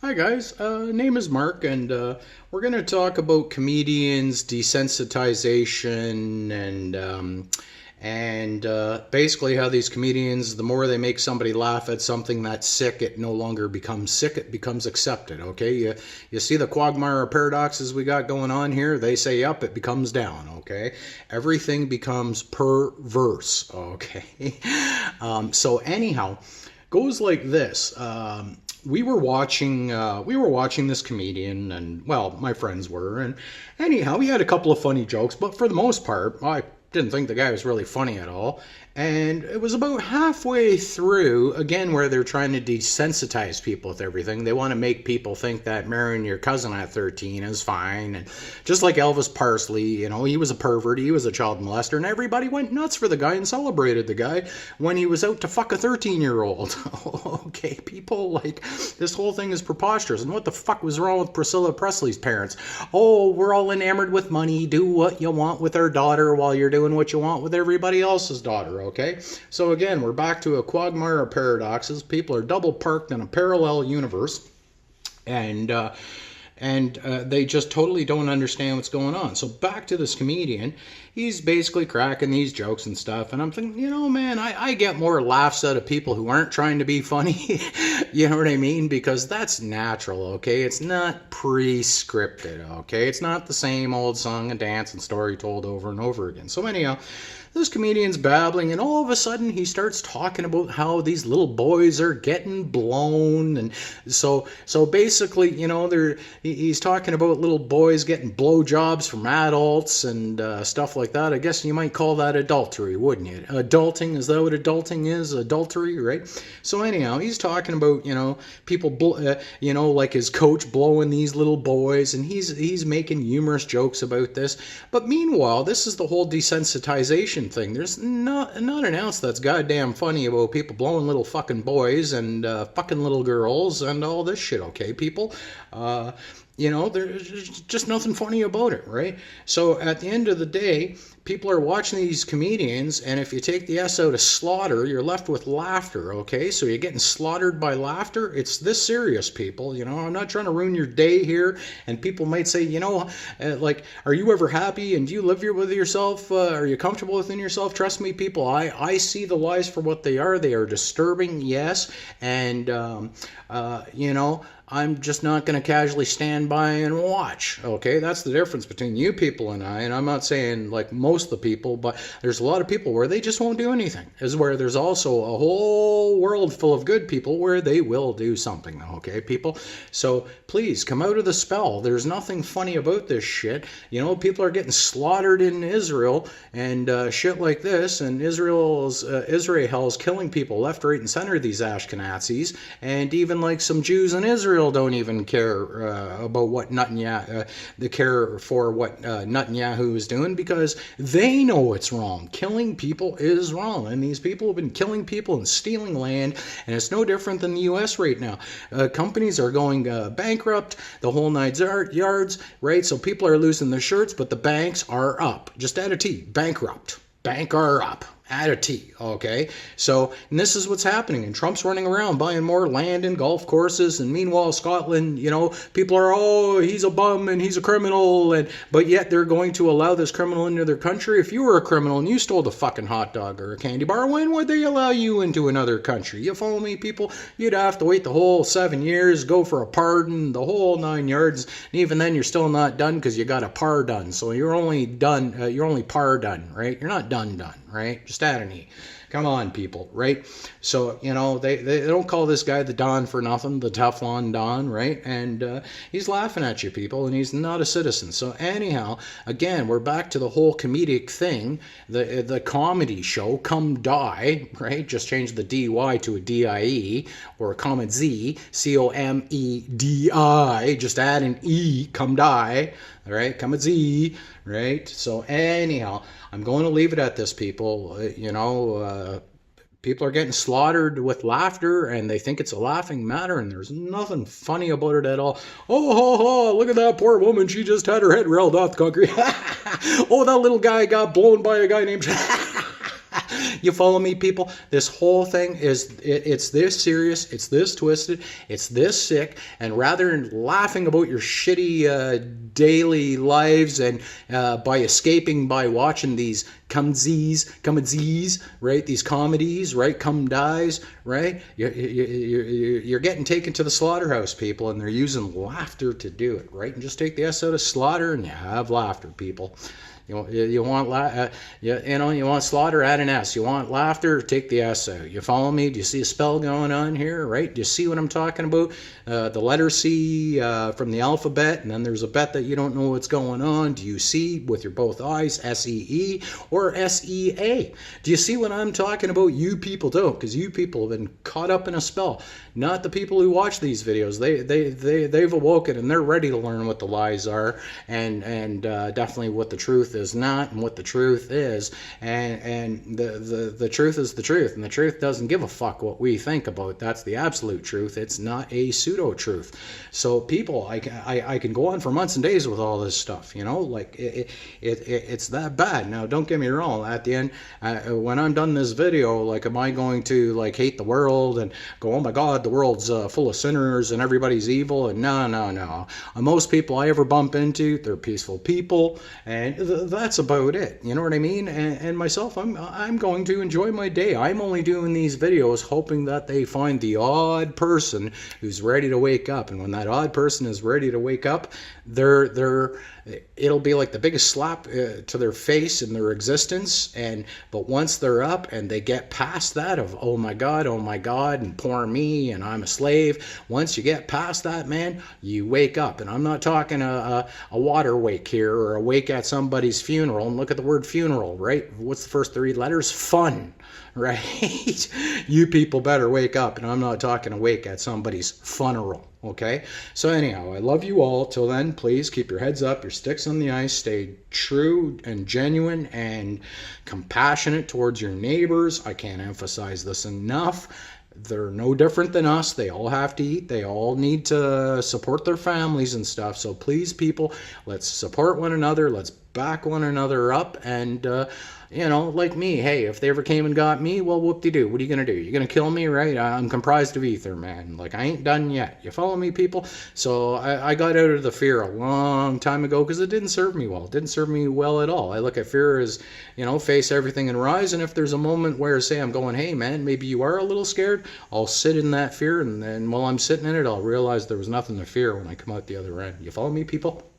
Hi guys, name is Mark, and we're going to talk about comedians, desensitization, and basically how these comedians, the more they make somebody laugh at something that's sick, it no longer becomes sick; it becomes accepted. Okay, you see the quagmire paradoxes we got going on here. They say up, it becomes down. Okay, everything becomes perverse. Okay, so anyhow, goes like this. We were watching this comedian, and well, my friends were, and anyhow, he had a couple of funny jokes, but for the most part, I didn't think the guy was really funny at all. And it was about halfway through, again, where they're trying to desensitize people with everything. They want to make people think that marrying your cousin at 13 is fine. And just like Elvis Parsley, he was a pervert, he was a child molester, and everybody went nuts for the guy and celebrated the guy when he was out to fuck a 13-year-old. Okay, people, like, this whole thing is preposterous. And what the fuck was wrong with Priscilla Presley's parents? Oh, we're all enamored with money. Do what you want with our daughter while you're doing what you want with everybody else's daughter. Okay, so again, we're back to a quagmire of paradoxes. People are double parked in a parallel universe, and they just totally don't understand what's going on. So back to this comedian, he's basically cracking these jokes and stuff, and I'm thinking, man, I get more laughs out of people who aren't trying to be funny. You know what I mean? Because that's natural. Okay, it's not pre-scripted. Okay, it's not the same old song and dance and story told over and over again. So anyhow, this comedian's babbling, and all of a sudden he starts talking about how these little boys are getting blown, and so basically, he's talking about little boys getting blowjobs from adults and stuff like that. I guess you might call that adultery, wouldn't you? Adulting, is that what adulting is? Adultery, right? So anyhow, he's talking about people, like his coach blowing these little boys, and he's making humorous jokes about this. But meanwhile, this is the whole desensitization thing. There's not an ounce that's goddamn funny about people blowing little fucking boys and fucking little girls and all this shit, okay, people? There's just nothing funny about it, right? So at the end of the day, people are watching these comedians, and if you take the S out of slaughter, you're left with laughter, okay? So you're getting slaughtered by laughter. It's this serious, people. I'm not trying to ruin your day here, and people might say, are you ever happy, and do you live here with yourself? Are you comfortable within yourself? Trust me, people, I see the lies for what they are. They are disturbing, yes, and, I'm just not going to casually stand by and watch, okay? That's the difference between you people and I, and I'm not saying like most of the people, but there's a lot of people where they just won't do anything. Is where there's also a whole world full of good people where they will do something, okay, people? So please, come out of the spell. There's nothing funny about this shit. People are getting slaughtered in Israel and shit like this, and Israel's killing people left, right, and center, these Ashkenazis, and even like some Jews in Israel don't even care about what Netanyahu, Netanyahu is doing, because they know it's wrong. Killing people is wrong, and these people have been killing people and stealing land, and it's no different than the U.S. right now. Companies are going bankrupt, the whole nine yards, right? So people are losing their shirts, but the banks are up. Just add a T, bankrupt. Bank are up. Add a T, okay? So, and this is what's happening, and Trump's running around buying more land and golf courses, and meanwhile, Scotland, people are, oh, he's a bum and he's a criminal, but yet they're going to allow this criminal into their country. If you were a criminal and you stole a fucking hot dog or a candy bar, when would they allow you into another country? You follow me, people? You'd have to wait the whole 7 years, go for a pardon, the whole 9 yards, and even then you're still not done because you got a par done. So you're only done, you're only par done, right? You're not done, right? Just add an E. Come on, people, right? So, they don't call this guy the Don for nothing, the Teflon Don, right? And he's laughing at you, people, and he's not a citizen. So anyhow, again, we're back to the whole comedic thing, the comedy show, Come Die, right? Just change the D-Y to a D-I-E, or a Comet Z, C-O-M-E-D-I, just add an E, Come Die, all right? Comet Z, right? So anyhow, I'm going to leave it at this, people. People are getting slaughtered with laughter, and they think it's a laughing matter, and there's nothing funny about it at all. Oh, look at that poor woman. She just had her head railed off the concrete. Oh, that little guy got blown by a guy named... You follow me, people? This whole thing it's this serious, it's this twisted, it's this sick, and rather than laughing about your shitty daily lives and by escaping by watching these comedies, right? These comedies, right? Come dies, right? You're getting taken to the slaughterhouse, people, and they're using laughter to do it, right? And just take the S out of slaughter, and you have laughter, people. You want slaughter, add an S. You want laughter, take the S out. You follow me? Do you see a spell going on here, right? Do you see what I'm talking about? The letter C from the alphabet, and then there's a bet that you don't know what's going on. Do you see with your both eyes, S-E-E or S-E-A? Do you see what I'm talking about? You people don't, because you people have been caught up in a spell. Not the people who watch these videos. They've awoken, and they're ready to learn what the lies are, and definitely what the truth is not, and what the truth is, and the truth is the truth, and the truth doesn't give a fuck what we think about. That's the absolute truth. It's not a pseudo truth. So people, I can go on for months and days with all this stuff, like it's that bad. Now don't get me wrong, at the end when I'm done this video, like, am I going to like hate the world and go, oh my god, the world's full of sinners and everybody's evil? And no. Most people I ever bump into, they're peaceful people, and that's about it. You know what I mean? And myself, I'm going to enjoy my day. I'm only doing these videos hoping that they find the odd person who's ready to wake up. And when that odd person is ready to wake up, it'll be like the biggest slap to their face in their existence. But once they're up and they get past that of oh my god, and poor me, and I'm a slave. Once you get past that, man, you wake up. And I'm not talking a water wake here, or a wake at somebody's funeral. And look at the word funeral, right? What's the first three letters? Fun, right? You people better wake up. And I'm not talking a wake at somebody's funeral. Okay, so anyhow, I love you all. Till then, please keep your heads up, your sticks on the ice, stay true and genuine and compassionate towards your neighbors. I can't emphasize this enough. They're no different than us. They all have to eat. They all need to support their families and stuff. So please, people, let's support one another. Let's back one another up. And, like me, hey, if they ever came and got me, well, whoop-de-doo. What are you going to do? You're going to kill me, right? I'm comprised of ether, man. Like, I ain't done yet. You follow me, people? So I got out of the fear a long time ago because it didn't serve me well. It didn't serve me well at all. I look at fear as, face everything and rise. And if there's a moment where, say, I'm going, hey, man, maybe you are a little scared, I'll sit in that fear. And then while I'm sitting in it, I'll realize there was nothing to fear when I come out the other end. You follow me, people?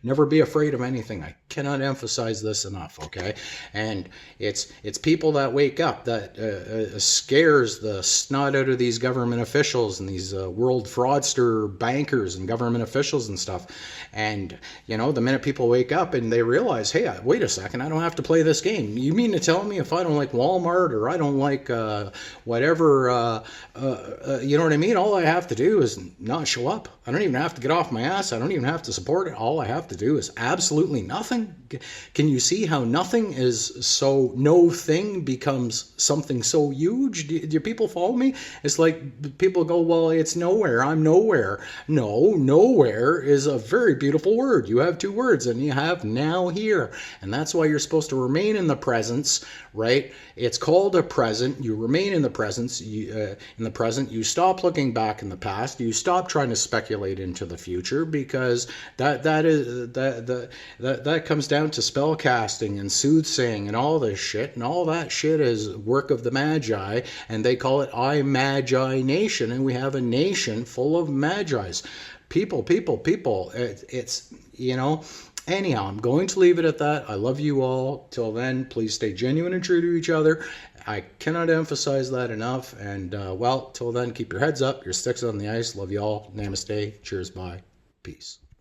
Never be afraid of anything. I cannot emphasize this enough, okay? And it's people that wake up that scares the snot out of these government officials and these world fraudster bankers and government officials and stuff. And, the minute people wake up and they realize, hey, wait a second, I don't have to play this game. You mean to tell me if I don't like Walmart or I don't like whatever, you know what I mean? All I have to do is not show up. I don't even have to get off my ass. I don't even have to support it. All I have to do is absolutely nothing. Can you see how nothing is so, no thing becomes something so huge? Do people follow me? It's like people go, well, it's nowhere. I'm nowhere. No, nowhere is a very beautiful word. You have two words and you have now here. And that's why you're supposed to remain in the presence, right? It's called a present. You remain in the presence. In the present, you stop looking back in the past. You stop trying to speculate into the future, because that comes down to spell casting and soothsaying and all this shit. And all that shit is work of the Magi, and they call it I Magi Nation. And we have a nation full of Magi's. People. It's Anyhow, I'm going to leave it at that. I love you all. Till then, please stay genuine and true to each other. I cannot emphasize that enough. And, till then, keep your heads up, your sticks on the ice. Love you all. Namaste. Cheers. Bye. Peace.